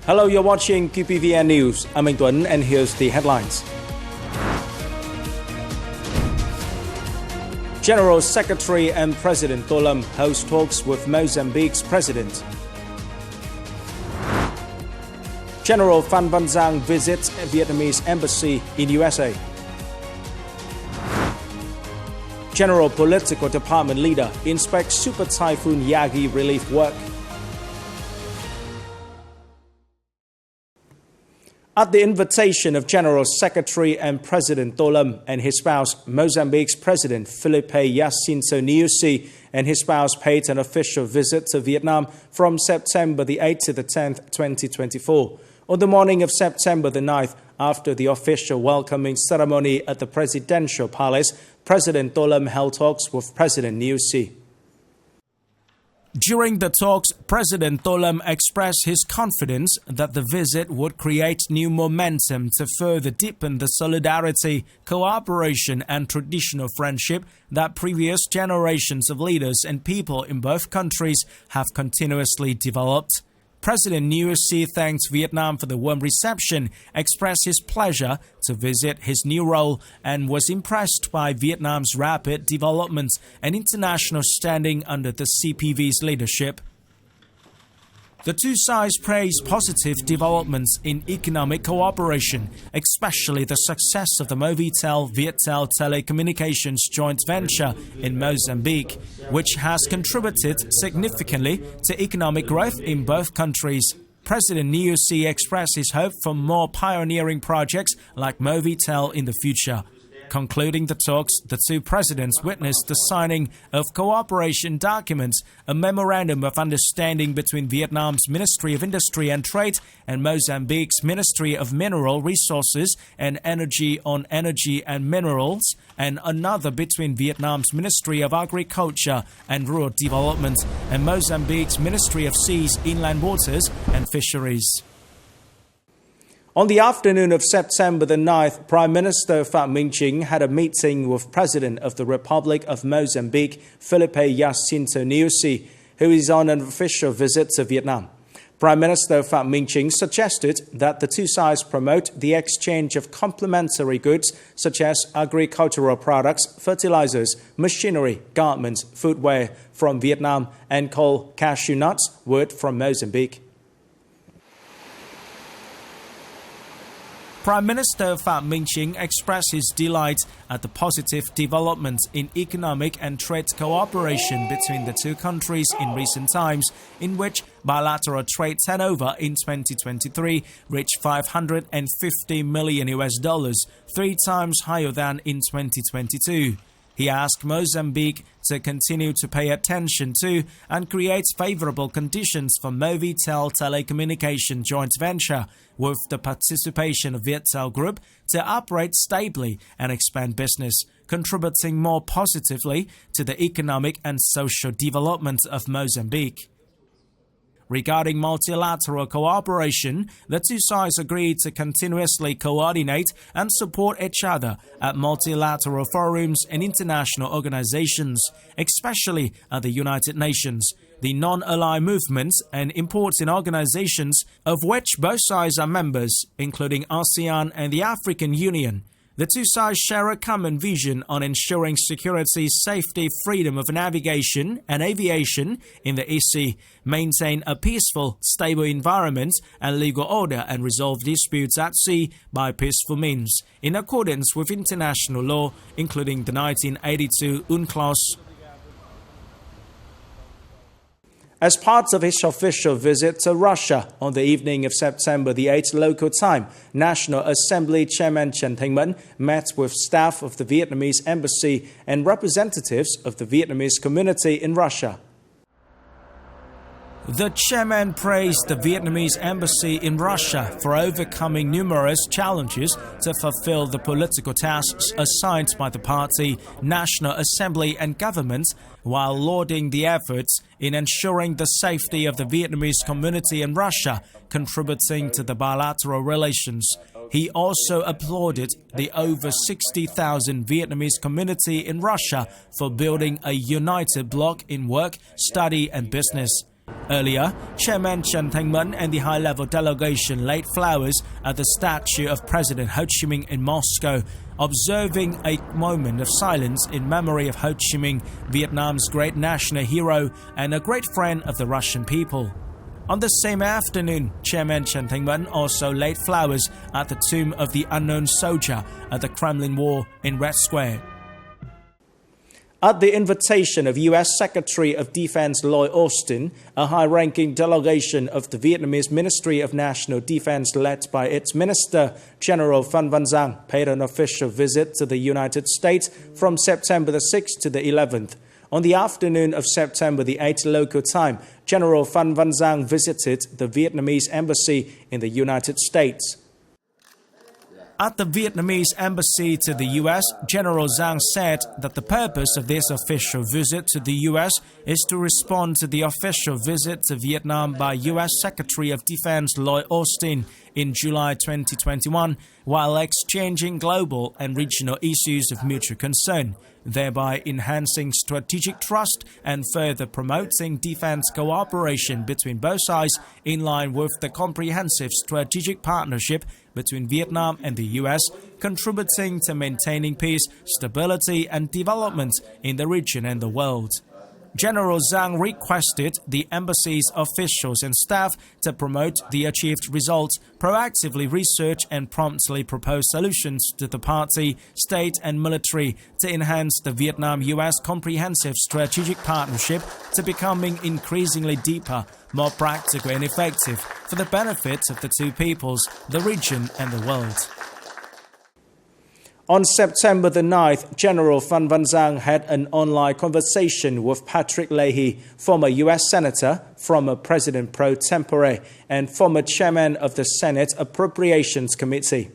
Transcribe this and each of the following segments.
Hello, you're watching QPVN News. I'm Anh Tuấn and here's the headlines. General Secretary and President Tô Lâm host talks with Mozambique's president. General Phan Văn Giang visits Vietnamese embassy in USA. General Political Department leader inspects Super Typhoon YAGI relief work. At the invitation of General Secretary and President Tô Lâm and his spouse, Mozambique's President Filipe Jacinto Nyusi and his spouse paid an official visit to Vietnam from September the 8th to the 10th, 2024. On the morning of September the 9th, after the official welcoming ceremony at the Presidential Palace, President Tô Lâm held talks with President Nyusi. During the talks, President Tô Lâm expressed his confidence that the visit would create new momentum to further deepen the solidarity, cooperation and traditional friendship that previous generations of leaders and people in both countries have continuously developed. President Nyusi thanked Vietnam for the warm reception, expressed his pleasure to visit his new role, and was impressed by Vietnam's rapid development and international standing under the CPV's leadership. The two sides praised positive developments in economic cooperation, especially the success of the Movitel-Viettel telecommunications joint venture in Mozambique, which has contributed significantly to economic growth in both countries. President Nyusi expressed his hope for more pioneering projects like Movitel in the future. Concluding the talks, the two presidents witnessed the signing of cooperation documents, a memorandum of understanding between Vietnam's Ministry of Industry and Trade and Mozambique's Ministry of Mineral Resources and Energy on Energy and Minerals, and another between Vietnam's Ministry of Agriculture and Rural Development and Mozambique's Ministry of Seas, Inland Waters and Fisheries. On the afternoon of September the 9th, Prime Minister Phạm Minh Chính had a meeting with President of the Republic of Mozambique, Filipe Jacinto Nyusi, who is on an official visit to Vietnam. Prime Minister Phạm Minh Chính suggested that the two sides promote the exchange of complementary goods such as agricultural products, fertilizers, machinery, garments, footwear from Vietnam, and coal, cashew nuts, wood from Mozambique. Prime Minister Phạm Minh Chính expressed his delight at the positive developments in economic and trade cooperation between the two countries in recent times, in which bilateral trade turnover in 2023 reached $550 million, 3 times higher than in 2022. He asked Mozambique to continue to pay attention to and create favorable conditions for Movitel telecommunication joint venture with the participation of Viettel Group to operate stably and expand business, contributing more positively to the economic and social development of Mozambique. Regarding multilateral cooperation, the two sides agreed to continuously coordinate and support each other at multilateral forums and international organizations, especially at the United Nations, the non-aligned movements and important organizations of which both sides are members, including ASEAN and the African Union. The two sides share a common vision on ensuring security, safety, freedom of navigation and aviation in the EC, maintain a peaceful, stable environment and legal order and resolve disputes at sea by peaceful means, in accordance with international law, including the 1982 UNCLOS. As part of his official visit to Russia on the evening of September the 8th local time, National Assembly Chairman Trần Thanh Mẫn met with staff of the Vietnamese embassy and representatives of the Vietnamese community in Russia. The chairman praised the Vietnamese embassy in Russia for overcoming numerous challenges to fulfill the political tasks assigned by the party, National Assembly and government, while lauding the efforts in ensuring the safety of the Vietnamese community in Russia, contributing to the bilateral relations. He also applauded the over 60,000 Vietnamese community in Russia for building a united bloc in work, study and business. Earlier, Chairman Trần Thanh Mẫn and the high-level delegation laid flowers at the statue of President Ho Chi Minh in Moscow, observing a moment of silence in memory of Ho Chi Minh, Vietnam's great national hero and a great friend of the Russian people. On the same afternoon, Chairman Trần Thanh Mẫn also laid flowers at the tomb of the unknown soldier at the Kremlin Wall in Red Square. At the invitation of U.S. Secretary of Defense Lloyd Austin, a high-ranking delegation of the Vietnamese Ministry of National Defense led by its Minister, General Phan Van Giang, paid an official visit to the United States from September the 6th to the 11th. On the afternoon of September the 8th local time, General Phan Van Giang visited the Vietnamese embassy in the United States. At the Vietnamese embassy to the U.S., General Giang said that the purpose of this official visit to the U.S. is to respond to the official visit to Vietnam by U.S. Secretary of Defense Lloyd Austin in July 2021, while exchanging global and regional issues of mutual concern, thereby enhancing strategic trust and further promoting defense cooperation between both sides in line with the comprehensive strategic partnership between Vietnam and the U.S., contributing to maintaining peace, stability and development in the region and the world. General Giang requested the embassy's officials and staff to promote the achieved results, proactively research and promptly propose solutions to the party, state and military to enhance the Vietnam-U.S. comprehensive strategic partnership to becoming increasingly deeper, more practical and effective for the benefit of the two peoples, the region and the world. On September the 9th, General Phan Van Giang had an online conversation with Patrick Leahy, former U.S. Senator, former President pro tempore, and former Chairman of the Senate Appropriations Committee.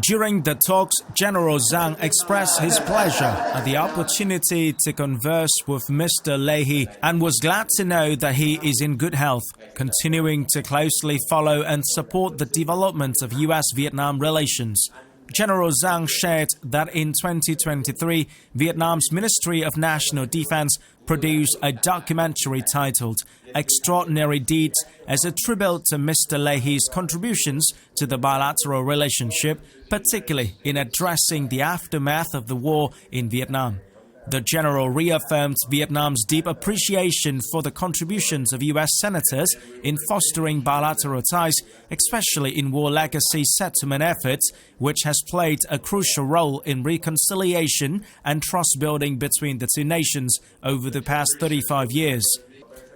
During the talks, General Giang expressed his pleasure at the opportunity to converse with Mr. Leahy and was glad to know that he is in good health, continuing to closely follow and support the development of U.S.-Vietnam relations. General Giang shared that in 2023, Vietnam's Ministry of National Defense produced a documentary titled Extraordinary Deeds as a tribute to Mr. Leahy's contributions to the bilateral relationship, particularly in addressing the aftermath of the war in Vietnam. The general reaffirmed Vietnam's deep appreciation for the contributions of U.S. senators in fostering bilateral ties, especially in war legacy settlement efforts, which has played a crucial role in reconciliation and trust building between the two nations over the past 35 years.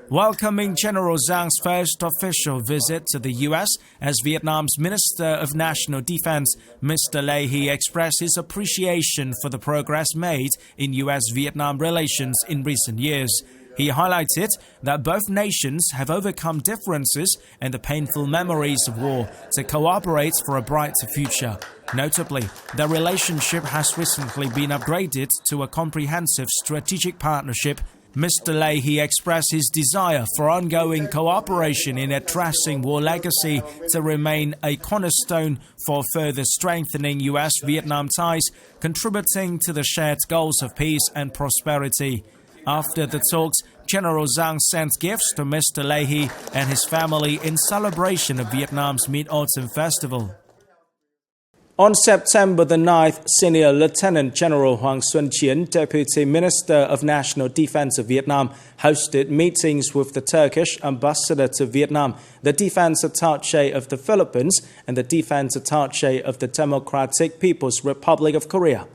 Welcoming General Giang's first official visit to the U.S. as Vietnam's Minister of National Defense, Mr. Leahy expressed his appreciation for the progress made in U.S.-Vietnam relations in recent years. He highlighted that both nations have overcome differences and the painful memories of war to cooperate for a brighter future. Notably, the relationship has recently been upgraded to a comprehensive strategic partnership. Mr. Leahy expressed his desire for ongoing cooperation in addressing war legacy to remain a cornerstone for further strengthening U.S.-Vietnam ties, contributing to the shared goals of peace and prosperity. After the talks, General Giang sent gifts to Mr. Leahy and his family in celebration of Vietnam's Mid-Autumn Festival. On September the 9th, Senior Lieutenant General Hoàng Xuân Chiến, Deputy Minister of National Defense of Vietnam, hosted meetings with the Turkish ambassador to Vietnam, the Defense Attaché of the Philippines, and the Defense Attaché of the Democratic People's Republic of Korea.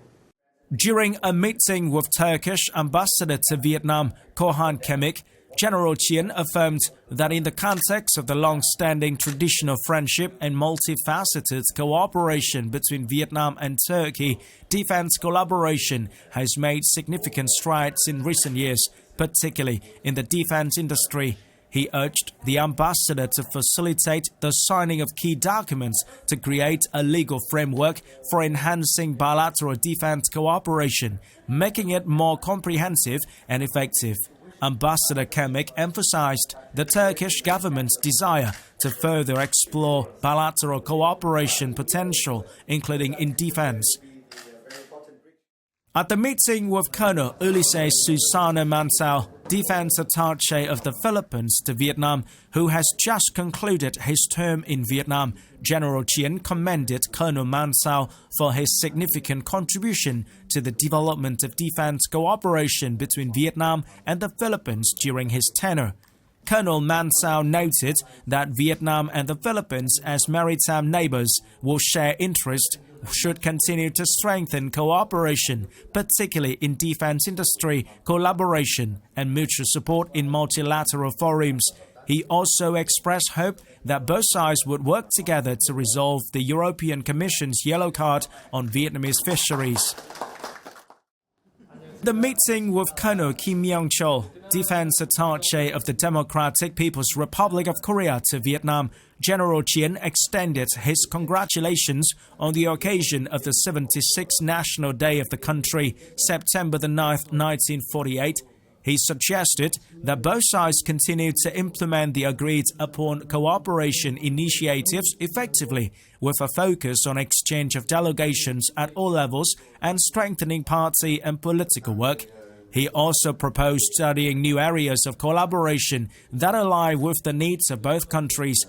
During a meeting with Turkish ambassador to Vietnam, Korhan Kemik, General Chiến affirmed that in the context of the long-standing traditional friendship and multifaceted cooperation between Vietnam and Turkey, defense collaboration has made significant strides in recent years, particularly in the defense industry. He urged the ambassador to facilitate the signing of key documents to create a legal framework for enhancing bilateral defense cooperation, making it more comprehensive and effective. Ambassador Kemik emphasized the Turkish government's desire to further explore bilateral cooperation potential, including in defense. At the meeting with Colonel Ulysses Susana Mantau, defense attaché of the Philippines to Vietnam, who has just concluded his term in Vietnam, General Giang commended Colonel Man Sao for his significant contribution to the development of defense cooperation between Vietnam and the Philippines during his tenure. Colonel Man Sao noted that Vietnam and the Philippines, as maritime neighbors, will share interest, should continue to strengthen cooperation, particularly in defense industry, collaboration, and mutual support in multilateral forums. He also expressed hope that both sides would work together to resolve the European Commission's yellow card on Vietnamese fisheries. The meeting with Colonel Kim Yong-chol, defense attaché of the Democratic People's Republic of Korea to Vietnam, General Giang extended his congratulations on the occasion of the 76th National Day of the country, September the 9th, 1948. He suggested that both sides continue to implement the agreed-upon cooperation initiatives effectively, with a focus on exchange of delegations at all levels and strengthening party and political work. He also proposed studying new areas of collaboration that align with the needs of both countries.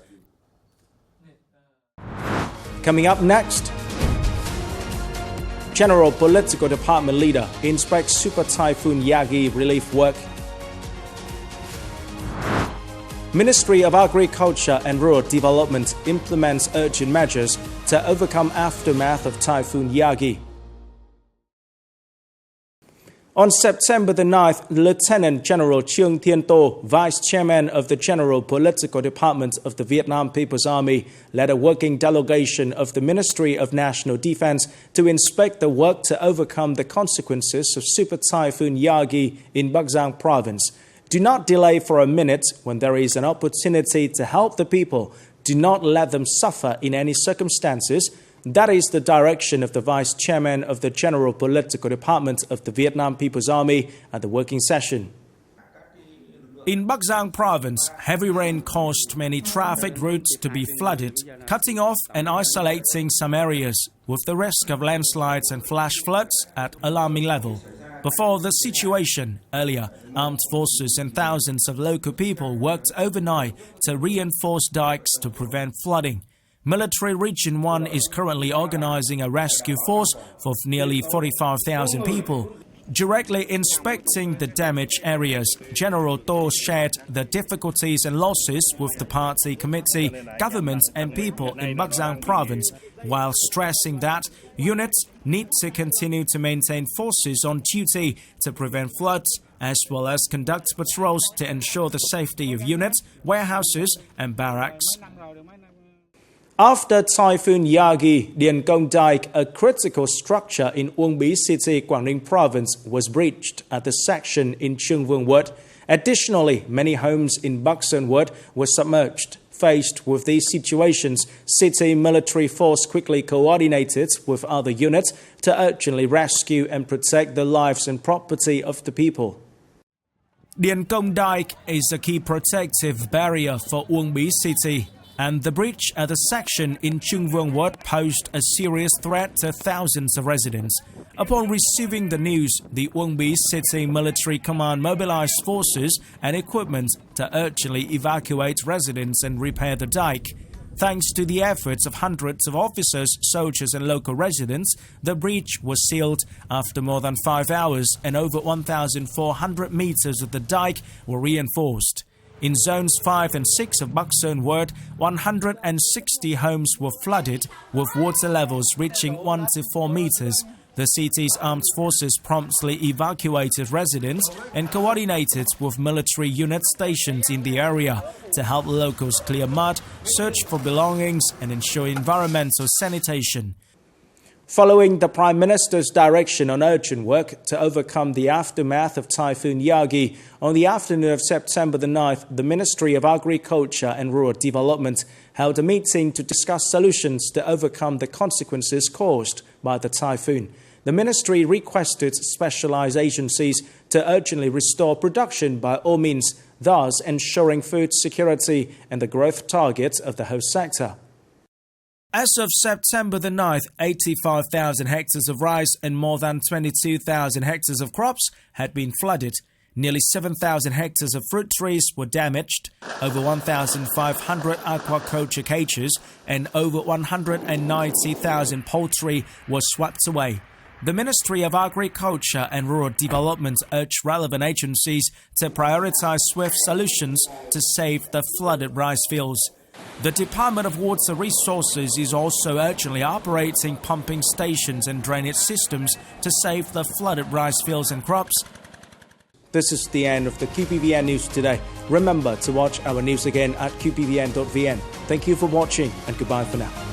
Coming up next, General Political Department Leader inspects Super Typhoon Yagi relief work. Ministry of Agriculture and Rural Development implements urgent measures to overcome aftermath of Typhoon Yagi. On September the 9th, Lieutenant General Trương Thiên Tô, Vice Chairman of the General Political Department of the Vietnam People's Army, led a working delegation of the Ministry of National Defense to inspect the work to overcome the consequences of Super Typhoon Yagi in Bắc Giang Province. Do not delay for a minute when there is an opportunity to help the people. Do not let them suffer in any circumstances. That is the direction of the Vice Chairman of the General Political Department of the Vietnam People's Army at the working session. In Bắc Giang Province, heavy rain caused many traffic routes to be flooded, cutting off and isolating some areas, with the risk of landslides and flash floods at alarming level. Before the situation, earlier, armed forces and thousands of local people worked overnight to reinforce dikes to prevent flooding. Military Region 1 is currently organizing a rescue force for nearly 45,000 people. Directly inspecting the damaged areas, General To shared the difficulties and losses with the party committee, government and people in Bắc Giang Province, while stressing that units need to continue to maintain forces on duty to prevent floods, as well as conduct patrols to ensure the safety of units, warehouses and barracks. After Typhoon Yagi, Dien Công Dike, a critical structure in Uông Bí City, Quảng Ninh Province, was breached at the section in Trương Vương Ward. Additionally, many homes in Bắc Sơn Ward were submerged. Faced with these situations, city military force quickly coordinated with other units to urgently rescue and protect the lives and property of the people. Dien Công Dike is a key protective barrier for Uông Bí City, and the breach at the section in Trương Vương Ward posed a serious threat to thousands of residents. Upon receiving the news, the Uông Bí City Military Command mobilized forces and equipment to urgently evacuate residents and repair the dike. Thanks to the efforts of hundreds of officers, soldiers and local residents, the breach was sealed after more than 5 hours, and over 1,400 meters of the dike were reinforced. In zones 5 and 6 of Bắc Sơn Ward, 160 homes were flooded, with water levels reaching 1 to 4 meters. The city's armed forces promptly evacuated residents and coordinated with military units stationed in the area to help locals clear mud, search for belongings, and ensure environmental sanitation. Following the Prime Minister's direction on urgent work to overcome the aftermath of Typhoon Yagi, on the afternoon of September the 9th, the Ministry of Agriculture and Rural Development held a meeting to discuss solutions to overcome the consequences caused by the typhoon. The ministry requested specialized agencies to urgently restore production by all means, thus ensuring food security and the growth targets of the whole sector. As of September the 9th, 85,000 hectares of rice and more than 22,000 hectares of crops had been flooded. Nearly 7,000 hectares of fruit trees were damaged, over 1,500 aquaculture cages and over 190,000 poultry were swept away. The Ministry of Agriculture and Rural Development urged relevant agencies to prioritize swift solutions to save the flooded rice fields. The Department of Water Resources is also urgently operating pumping stations and drainage systems to save the flooded rice fields and crops. This is the end of the QPVN news today. Remember to watch our news again at qpvn.vn. Thank you for watching and goodbye for now.